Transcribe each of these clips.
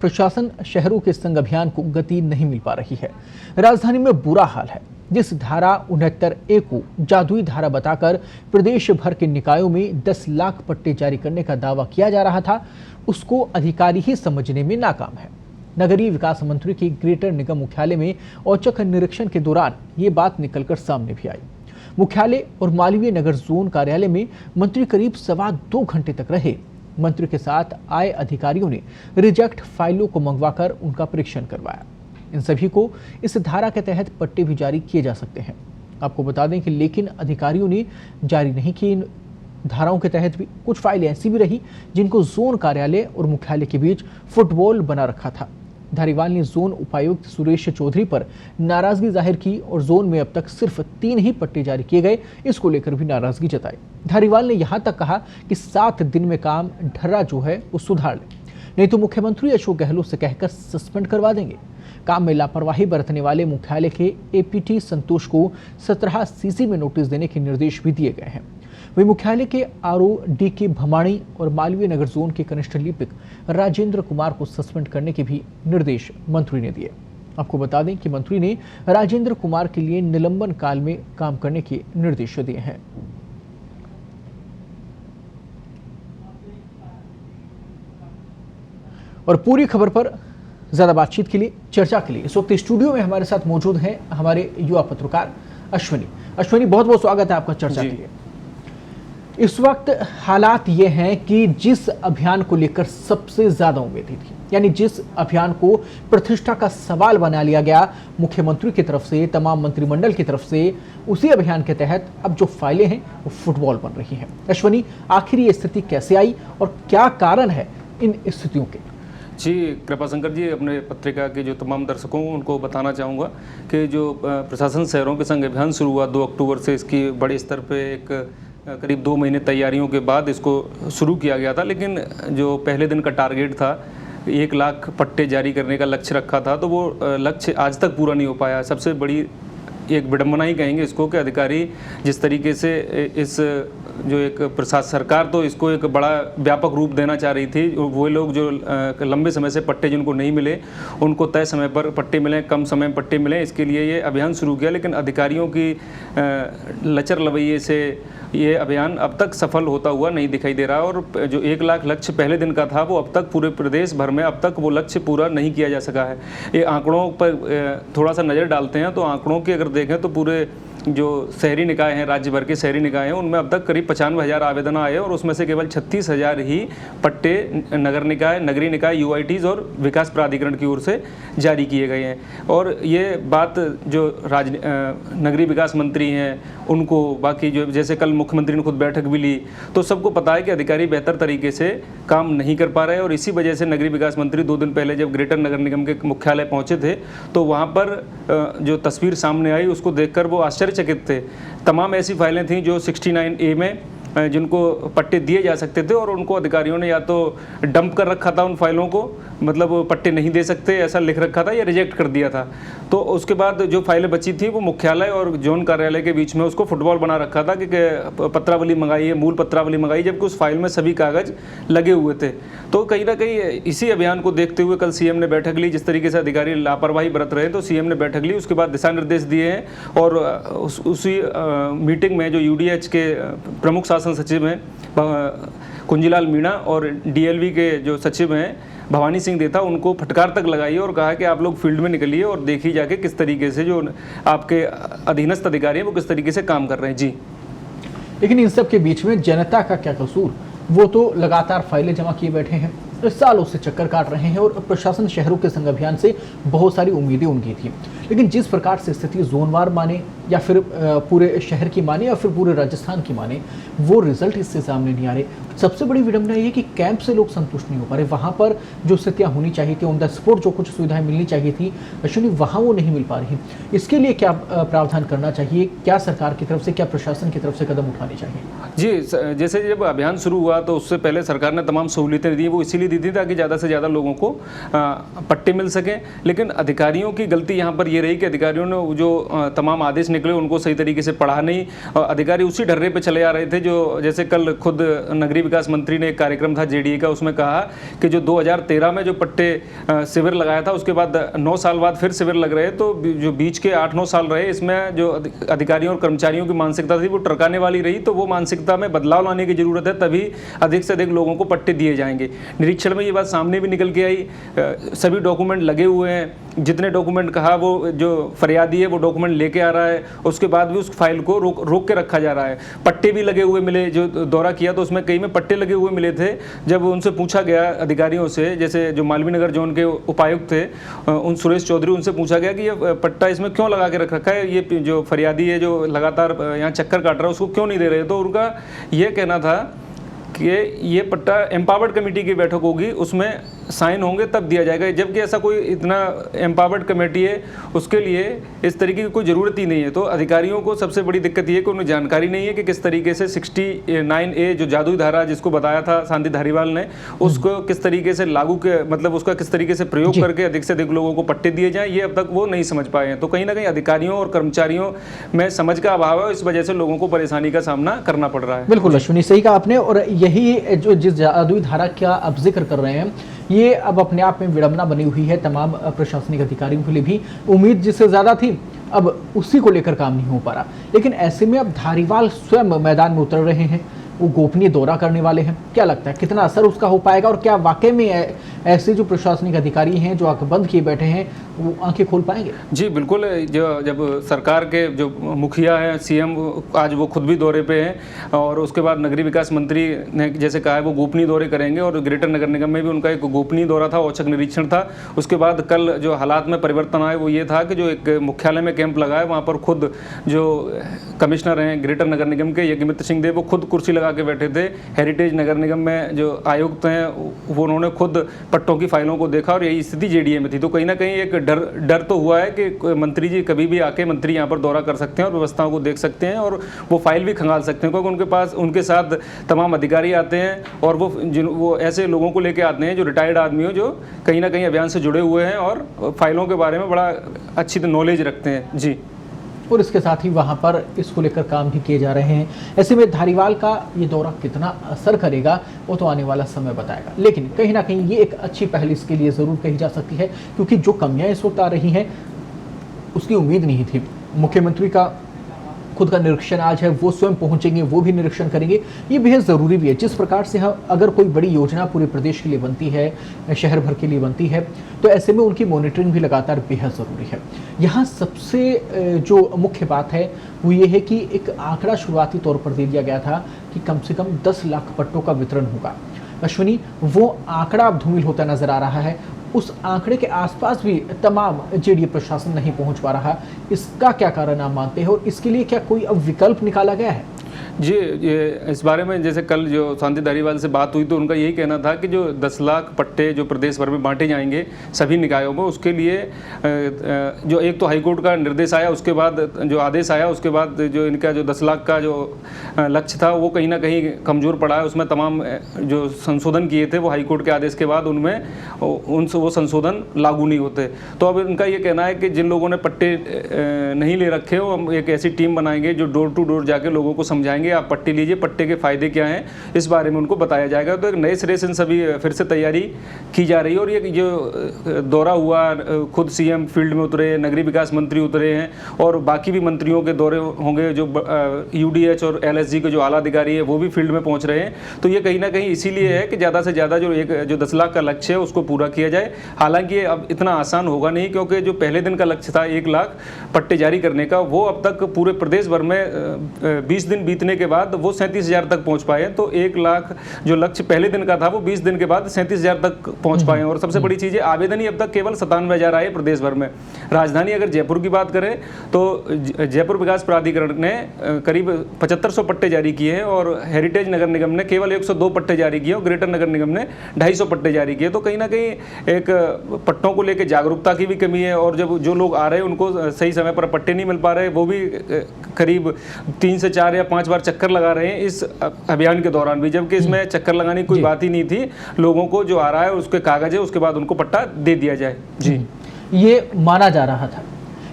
प्रशासन शहरों के संग अभियान को गति नहीं मिल पा रही है। राजधानी में बुरा हाल है। जिस धारा 69A को जादुई धारा बताकर प्रदेश भर के निकायों में 10 लाख पट्टे जारी करने का दावा किया जा रहा था, उसको अधिकारी ही समझने में नाकाम है। नगरीय विकास मंत्री के ग्रेटर निगम मुख्यालय में औचक निरीक्षण के दौरान ये बात निकलकर सामने भी आई। मुख्यालय और मालवीय नगर जोन कार्यालय में मंत्री करीब 2.25 घंटे तक रहे। मंत्री के साथ आए अधिकारियों ने रिजेक्ट फाइलों को मंगवाकर उनका परीक्षण करवाया। इन सभी को इस धारा के तहत पट्टे भी जारी किए जा सकते हैं। आपको बता दें कि लेकिन अधिकारियों ने जारी नहीं किए। इन धाराओं के तहत भी कुछ फाइलें ऐसी भी रही जिनको जोन कार्यालय और मुख्यालय के बीच फुटबॉल बना रखा था। धारीवाल ने जोन उपायुक्त सुरेश चौधरी पर नाराजगी जाहिर की और जोन में अब तक सिर्फ 3 ही पट्टे जारी किए गए, इसको लेकर भी नाराजगी जताई। धारीवाल ने यहां तक कहा कि 7 दिन में काम ढर्रा जो है वो सुधार ले, नहीं तो मुख्यमंत्री अशोक गहलोत से कहकर सस्पेंड करवा देंगे। काम में लापरवाही बरतने वाले मुख्यालय के एपीटी संतोष को 17 सीसी में नोटिस देने के निर्देश भी दिए गए हैं। वही मुख्यालय के आरओ DK भमाणी और मालवीय नगर जोन के कनिष्ठ लिपिक राजेंद्र कुमार को सस्पेंड करने के भी निर्देश मंत्री ने दिए। आपको बता दें कि मंत्री ने राजेंद्र कुमार के लिए निलंबन काल में काम करने के निर्देश दिए हैं। और पूरी खबर पर ज्यादा बातचीत के लिए, चर्चा के लिए इस वक्त स्टूडियो में हमारे साथ मौजूद हैं हमारे युवा पत्रकार अश्विनी। बहुत बहुत स्वागत है आपका चर्चा के लिए। इस वक्त हालात ये हैं कि जिस अभियान को लेकर सबसे ज्यादा उम्मीदें थी, यानी जिस अभियान को प्रतिष्ठा का सवाल बना लिया गया मुख्यमंत्री की तरफ से, तमाम मंत्रिमंडल की तरफ से, उसी अभियान के तहत अब जो फाइलें हैं वो फुटबॉल बन रही हैं। अश्विनी, आखिर ये स्थिति कैसे आई और क्या कारण है इन स्थितियों के? जी कृपाशंकर जी, अपने पत्रिका के जो तमाम दर्शकों उनको बताना चाहूँगा कि जो प्रशासन शहरों के संग अभियान शुरू हुआ 2 अक्टूबर से, इसकी बड़े स्तर पे एक करीब 2 महीने तैयारियों के बाद इसको शुरू किया गया था। लेकिन जो पहले दिन का टारगेट था 1 लाख पट्टे जारी करने का लक्ष्य रखा था, तो वो लक्ष्य आज तक पूरा नहीं हो पाया। सबसे बड़ी एक विडंबना ही कहेंगे इसको कि अधिकारी जिस तरीके से इस जो एक प्रशासन सरकार तो इसको एक बड़ा व्यापक रूप देना चाह रही थी। वो लोग जो लंबे समय से पट्टे जिनको नहीं मिले उनको तय समय पर पट्टे मिलें, कम समय में पट्टे मिलें, इसके लिए ये अभियान शुरू किया। लेकिन अधिकारियों की लचर लवैये से ये अभियान अब तक सफल होता हुआ नहीं दिखाई दे रहा। और जो 1 लाख लक्ष्य पहले दिन का था वो अब तक पूरे प्रदेश भर में अब तक वो लक्ष्य पूरा नहीं किया जा सका है। ये आंकड़ों पर थोड़ा सा नज़र डालते हैं तो आंकड़ों की अगर देखें तो पूरे जो शहरी निकाय हैं, राज्य भर के शहरी निकाय हैं, उनमें अब तक करीब 95,000 आवेदन आए और उसमें से केवल 36,000 ही पट्टे नगर निकाय, नगरीय निकाय, UITs और विकास प्राधिकरण की ओर से जारी किए गए हैं। और ये बात जो नगरीय विकास मंत्री हैं उनको, बाकी जो जैसे कल मुख्यमंत्री ने खुद बैठक भी ली, तो सबको पता है कि अधिकारी बेहतर तरीके से काम नहीं कर पा रहे हैं। और इसी वजह से नगरीय विकास मंत्री 2 दिन पहले जब ग्रेटर नगर निगम के मुख्यालय पहुँचे थे तो वहाँ पर जो तस्वीर सामने आई उसको देखकर वो आश्चर्यचकित थे। तमाम ऐसी फाइलें थीं जो 69A में जिनको पट्टे दिए जा सकते थे और उनको अधिकारियों ने या तो डंप कर रखा था, उन फाइलों को मतलब पट्टे नहीं दे सकते ऐसा लिख रखा था, या रिजेक्ट कर दिया था। तो उसके बाद जो फाइलें बची थी वो मुख्यालय और जोन कार्यालय के बीच में उसको फुटबॉल बना रखा था कि पत्रावली मंगाई है, मूल पत्रावली मंगाई, जबकि उस फाइल में सभी कागज लगे हुए थे। तो कहीं ना कहीं इसी अभियान को देखते हुए कल CM ने बैठक ली। जिस तरीके से अधिकारी लापरवाही बरत रहे तो CM ने बैठक ली, उसके बाद दिशा निर्देश दिए हैं। और उसी मीटिंग में जो UDH के प्रमुख शासन सचिव हैं कुंजीलाल मीणा और DLV के जो सचिव हैं भवानी सिंह देथा, उनको फटकार तक लगाई और कहा कि आप लोग फील्ड में निकलिए और देखिए जाके किस तरीके से जो आपके अधीनस्थ अधिकारी हैं वो किस तरीके से काम कर रहे हैं। जी, लेकिन इन सब के बीच में जनता का क्या कसूर? वो तो लगातार फाइलें जमा किए बैठे हैं, सालों से चक्कर काट रहे हैं और प्रशासन शहरों के संग अभियान से बहुत सारी उम्मीदें उनकी थी। लेकिन जिस प्रकार से स्थिति जोनवार माने या फिर पूरे शहर की माने या फिर पूरे राजस्थान की माने, वो रिजल्ट इससे सामने नहीं आ रहे। सबसे बड़ी विडंबना ये कि कैंप से लोग संतुष्ट नहीं हो पा रहे। वहाँ पर जो स्थितियाँ होनी चाहिए थी, ऑन द स्पॉट जो कुछ सुविधाएं मिलनी चाहिए थी अश्विनी, वहाँ वो नहीं मिल पा रही। इसके लिए क्या प्रावधान करना चाहिए? क्या सरकार की तरफ से, क्या प्रशासन की तरफ से कदम उठाने चाहिए? जी, जैसे जब अभियान शुरू हुआ तो उससे पहले सरकार ने तमाम सहूलियतें दी, वो इसीलिए दी थी ताकि ज़्यादा से ज़्यादा लोगों को पट्टे मिल सकें। लेकिन अधिकारियों की गलती यहाँ पर ये रही कि अधिकारियों ने जो तमाम आदेश निकले उनको सही तरीके से पढ़ा नहीं। अधिकारी उसी ढर्रे पे चले आ रहे थे जो जैसे कल खुद नगरीय विकास मंत्री ने एक कार्यक्रम था जेडीए का, उसमें कहा कि जो 2013 में जो पट्टे शिविर लगाया था उसके बाद 9 साल बाद फिर शिविर लग रहे, तो जो बीच के 8-9 साल रहे इसमें जो अधिकारियों और कर्मचारियों की मानसिकता थी वो टरकाने वाली रही, तो वो मानसिकता में बदलाव लाने की जरूरत है, तभी अधिक से अधिक लोगों को पट्टे दिए जाएंगे। निरीक्षण में ये बात सामने भी निकल के आई, सभी डॉक्यूमेंट लगे हुए हैं, जितने डॉक्यूमेंट कहा वो जो फरियादी है वो डॉक्यूमेंट लेके आ रहा है, उसके बाद भी उस फाइल को रोक के रखा जा रहा है। पट्टे भी लगे हुए मिले, जो दौरा किया तो उसमें कई में पट्टे लगे हुए मिले थे। जब उनसे पूछा गया अधिकारियों से, जैसे जो मालवीय नगर जोन के उपायुक्त थे उन सुरेश चौधरी, उनसे पूछा गया कि ये पट्टा इसमें क्यों लगा के रख रखा है, ये जो फरियादी है जो लगातार यहाँ चक्कर काट रहा है उसको क्यों नहीं दे रहे, तो उनका ये कहना था कि ये पट्टा एम्पावर्ड कमेटी की बैठक होगी, उसमें साइन होंगे तब दिया जाएगा, जबकि ऐसा कोई इतना एम्पावर्ड कमेटी है उसके लिए इस तरीके की कोई ज़रूरत ही नहीं है। तो अधिकारियों को सबसे बड़ी दिक्कत ये है कि उन्हें जानकारी नहीं है कि किस तरीके से 69A जो जादुई धारा जिसको बताया था शांति धारीवाल ने, उसको किस तरीके से लागू के मतलब उसका किस तरीके से प्रयोग करके अधिक से अधिक लोगों को पट्टे दिए जाएँ, ये अब तक वो नहीं समझ पाए हैं। तो कहीं ना कहीं अधिकारियों और कर्मचारियों में समझ का अभाव है, इस वजह से लोगों को परेशानी का सामना करना पड़ रहा है। बिल्कुल अश्विनी, सही कहा आपने। और यही जो जिस जादुई धारा का आप जिक्र कर रहे हैं, ये अब अपने आप में विडंबना बनी हुई है तमाम प्रशासनिक अधिकारियों के लिए भी। उम्मीद जिससे ज्यादा थी अब उसी को लेकर काम नहीं हो पा रहा, लेकिन ऐसे में अब धारीवाल स्वयं मैदान में उतर रहे हैं, वो गोपनीय दौरा करने वाले हैं। क्या लगता है कितना असर उसका हो पाएगा, और क्या वाकई में ऐसे जो प्रशासनिक अधिकारी हैं जो आंख बंद किए बैठे हैं वो आंखें खोल पाएंगे? जी बिल्कुल, जो जब सरकार के जो मुखिया हैं सीएम आज वो खुद भी दौरे पे हैं, और उसके बाद नगरीय विकास मंत्री ने जैसे कहा है वो गोपनीय दौरे करेंगे, और ग्रेटर नगर निगम में भी उनका एक गोपनीय दौरा था, औचक निरीक्षण था। उसके बाद कल जो हालात में परिवर्तन आए वो ये था कि जो एक मुख्यालय में कैंप लगा है वहाँ पर खुद जो कमिश्नर हैं ग्रेटर नगर निगम के यज्ञमित्र सिंह देव वो खुद कुर्सी लगा के बैठे थे। हेरिटेज नगर निगम में जो आयुक्त हैं वो उन्होंने खुद पट्टों की फाइलों को देखा, और यही स्थिति जेडीए में थी। तो कहीं ना कहीं एक डर तो हुआ है कि मंत्री जी कभी भी आके मंत्री यहाँ पर दौरा कर सकते हैं और व्यवस्थाओं को देख सकते हैं, और वो फाइल भी खंगाल सकते हैं, क्योंकि उनके पास उनके साथ तमाम अधिकारी आते हैं, और वो ऐसे लोगों को लेके आते हैं जो रिटायर्ड आदमी हो, जो कहीं ना कहीं अभियान से जुड़े हुए हैं और फाइलों के बारे में बड़ा अच्छी नॉलेज रखते हैं। जी, और इसके साथ ही वहाँ पर इसको लेकर काम भी किए जा रहे हैं। ऐसे में धारीवाल का ये दौरा कितना असर करेगा वो तो आने वाला समय बताएगा, लेकिन कहीं ना कहीं ये एक अच्छी पहल इसके लिए ज़रूर कही जा सकती है, क्योंकि जो कमियां इस वक्त आ रही हैं उसकी उम्मीद नहीं थी। मुख्यमंत्री का खुद का निरीक्षण आज है, वो स्वयं पहुंचेंगे, वो भी निरीक्षण करेंगे, ये बेहद ज़रूरी भी है। जिस प्रकार से हम अगर कोई बड़ी योजना पूरे प्रदेश के लिए बनती है, शहर भर के लिए बनती है, तो ऐसे में उनकी मॉनिटरिंग भी लगातार बेहद ज़रूरी है। यहाँ सबसे जो मुख्य बात है वो ये है कि एक आंकड़ा शुरुआती तौर पर दे दिया गया था कि कम से कम 10 लाख पट्टों का वितरण होगा। अश्विनी, वो आंकड़ा अब धूमिल होता नजर आ रहा है, उस आंकड़े के आसपास भी तमाम जेडीए प्रशासन नहीं पहुंच पा रहा। इसका क्या कारण आप मानते हैं, और इसके लिए क्या कोई अब विकल्प निकाला गया है? जी, ये इस बारे में जैसे कल जो शांति धारीवाल से बात हुई तो उनका यही कहना था कि जो 10 लाख पट्टे जो प्रदेश भर में बांटे जाएंगे सभी निकायों में, उसके लिए जो एक तो हाईकोर्ट का निर्देश आया, उसके बाद जो आदेश आया, उसके बाद जो इनका जो 10 लाख का जो लक्ष्य था वो कहीं ना कहीं कमज़ोर पड़ा है। उसमें तमाम जो संशोधन किए थे वो हाईकोर्ट के आदेश के बाद उनमें वो संशोधन लागू नहीं होते। तो अब इनका ये कहना है कि जिन लोगों ने पट्टे नहीं ले रखे हो, हम एक ऐसी टीम बनाएंगे जो डोर टू डोर जाके लोगों को समझाएंगे आप पट्टे लीजिए, पट्टे के फायदे क्या हैं, इस बारे में उनको बताया जाएगा। तो एक नए सिरे से सभी फिर से तैयारी की जा रही है। और ये जो दौरा हुआ, खुद सीएम फील्ड में उतरे, नगरीय विकास मंत्री उतरे हैं, और बाकी भी मंत्रियों के दौरे होंगे, जो यूडीएच और एलएसजी के जो आला अधिकारी है वो भी फील्ड में पहुंच रहे हैं। तो ये कहीं ना कहीं इसीलिए है कि ज़्यादा से ज़्यादा जो 10 लाख का लक्ष्य है उसको पूरा किया जाए। हालांकि ये अब इतना आसान होगा नहीं, क्योंकि जो पहले दिन का लक्ष्य था 1 लाख पट्टे जारी करने का, वो अब तक पूरे प्रदेश भर में 20 दिन बीतने के बाद वो 37,000 तक पहुंच पाए। तो 1 लाख जो लक्ष्य पहले दिन का था वो 20 दिन के बाद 37,000 तक पहुंच पाए। और सबसे बड़ी चीज़ है, आवेदन ही अब तक केवल 97,000 आए प्रदेश भर में। राजधानी अगर जयपुर की बात करें तो जयपुर विकास प्राधिकरण ने करीब 7500 पट्टे जारी किए हैं, और हेरिटेज नगर निगम ने केवल 102 पट्टे जारी किए, और ग्रेटर नगर निगम ने 250 पट्टे जारी किए। तो कहीं ना कहीं एक पट्टों को लेकर जागरूकता की भी कमी है, और जब जो लोग आ रहे हैं उनको सही समय पर पट्टे नहीं मिल पा रहे, वो भी करीब 3 से 4 या 5 बार चक्कर लगा रहे हैं इस अभियान के दौरान भी, जबकि इसमें चक्कर लगाने की कोई बात ही नहीं थी। लोगों को जो आ रहा है उसके कागज है, उसके बाद उनको पट्टा दे दिया जाए। जी, ये माना जा रहा था,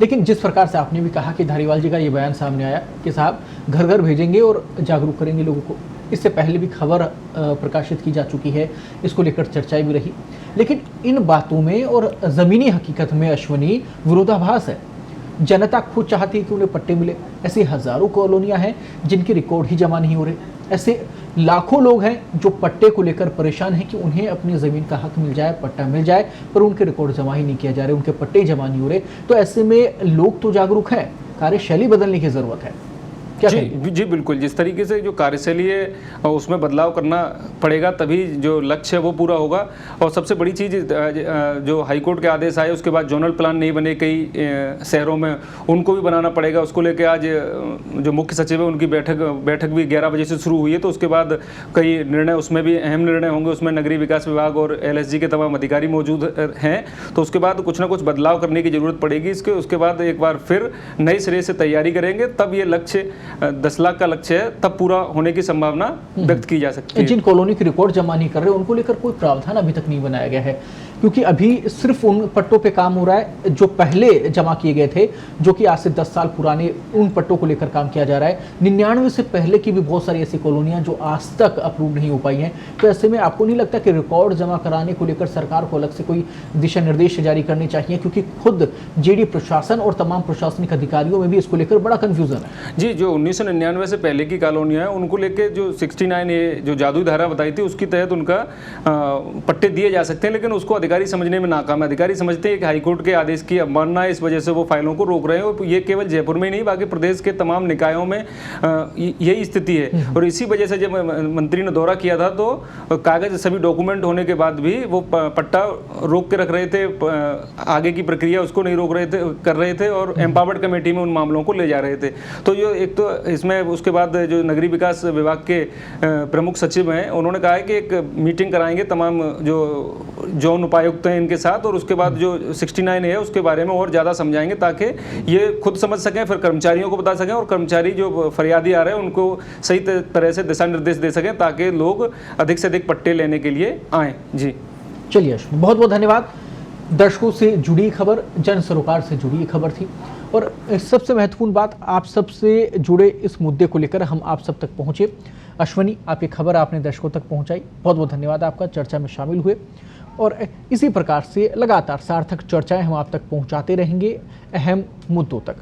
लेकिन जिस प्रकार से आपने भी कहा कि धारीवाल जी का ये बयान सामने आया कि साहब घर घर भेजेंगे और जागरूक करेंगे लोगों को, इससे पहले भी खबर प्रकाशित की जा चुकी है, इसको लेकर चर्चाएं भी रही। लेकिन इन बातों में और ज़मीनी हकीकत में अश्वनी विरोधाभास है। जनता खुद चाहती है कि उन्हें पट्टे मिले। ऐसी हजारों कॉलोनियां हैं जिनके रिकॉर्ड ही जमा नहीं हो रहे। ऐसे लाखों लोग हैं जो पट्टे को लेकर परेशान हैं कि उन्हें अपनी ज़मीन का हक मिल जाए, पट्टा मिल जाए, पर उनके रिकॉर्ड जमा ही नहीं किया जा रहे, उनके पट्टे जमा नहीं हो रहे। तो ऐसे में लोग तो जागरूक हैं, कार्यशैली बदलने की ज़रूरत है। जी बिल्कुल, जिस तरीके से जो कार्यशैली है उसमें बदलाव करना पड़ेगा, तभी जो लक्ष्य है वो पूरा होगा। और सबसे बड़ी चीज़ जो हाईकोर्ट के आदेश आए उसके बाद जोनल प्लान नहीं बने कई शहरों में, उनको भी बनाना पड़ेगा। उसको लेकर आज जो मुख्य सचिव है उनकी बैठक भी 11 बजे से शुरू हुई है। तो उसके बाद कई निर्णय, उसमें भी अहम निर्णय होंगे। उसमें नगरीय विकास विभाग और LSG के तमाम अधिकारी मौजूद हैं। तो उसके बाद कुछ ना कुछ बदलाव करने की ज़रूरत पड़ेगी उसके बाद एक बार फिर नए सिरे से तैयारी करेंगे, तब ये लक्ष्य 10 लाख का लक्ष्य है, तब पूरा होने की संभावना व्यक्त की जा सकती है। जिन कॉलोनी के रिकॉर्ड जमा नहीं कर रहे उनको लेकर कोई प्रावधान अभी तक नहीं बनाया गया है, क्योंकि अभी सिर्फ उन पट्टों पे काम हो रहा है जो पहले जमा किए गए थे, जो कि आज से 10 साल पुराने उन पट्टों को लेकर काम किया जा रहा है। 99 से पहले की भी बहुत सारी ऐसी कॉलोनियां जो आज तक अप्रूव नहीं हो पाई हैं। तो ऐसे में आपको नहीं लगता कि रिकॉर्ड जमा कराने को लेकर सरकार को अलग से कोई दिशा निर्देश जारी करने चाहिए, क्योंकि खुद JD प्रशासन और तमाम प्रशासनिक अधिकारियों में भी इसको लेकर बड़ा कंफ्यूजन है। जी, जो 1999 से पहले की कॉलोनियां हैं उनको लेकर जो 69A जो जादुई धारा बताई थी उसकी तहत उनका पट्टे दिए जा सकते हैं, लेकिन उसको अधिकारी समझने में नाकाम है। अधिकारी समझते हैं कि हाईकोर्ट के आदेश की अवमानना है, इस वजह से वो फाइलों को रोक रहे हैं। और ये केवल जयपुर में ही नहीं, बाकी प्रदेश के तमाम निकायों में यही स्थिति है। और इसी वजह से जब मंत्री ने दौरा किया था तो कागज सभी डॉक्यूमेंट होने के बाद भी वो पट्टा रोक के रख रहे थे, आगे की प्रक्रिया उसको नहीं कर रहे थे और एम्पावर्ड कमेटी में उन मामलों को ले जा रहे थे। तो जो एक तो इसमें उसके बाद जो नगरीय विकास विभाग के प्रमुख सचिव हैं उन्होंने कहा है कि एक मीटिंग कराएंगे तमाम जो जोन उपायुक्त हैं इनके साथ, और उसके बाद जो 69A है उसके बारे में और ज़्यादा समझाएंगे ताकि ये खुद समझ सकें, फिर कर्मचारियों को बता सकें और कर्मचारी जो फरियादी आ रहे हैं उनको सही तरह से दिशा निर्देश दे सकें ताकि लोग अधिक से अधिक पट्टे लेने के लिए आएँ। जी चलिए, बहुत बहुत धन्यवाद। दर्शकों से जुड़ी खबर, जन सरोकार से जुड़ी खबर थी, और सबसे महत्वपूर्ण बात, आप सबसे जुड़े इस मुद्दे को लेकर हम आप सब तक पहुंचे। अश्वनी, आपकी खबर आपने दर्शकों तक पहुंचाई, बहुत बहुत धन्यवाद आपका। चर्चा में शामिल हुए और इसी प्रकार से लगातार सार्थक चर्चाएं हम आप तक पहुंचाते रहेंगे अहम मुद्दों तक।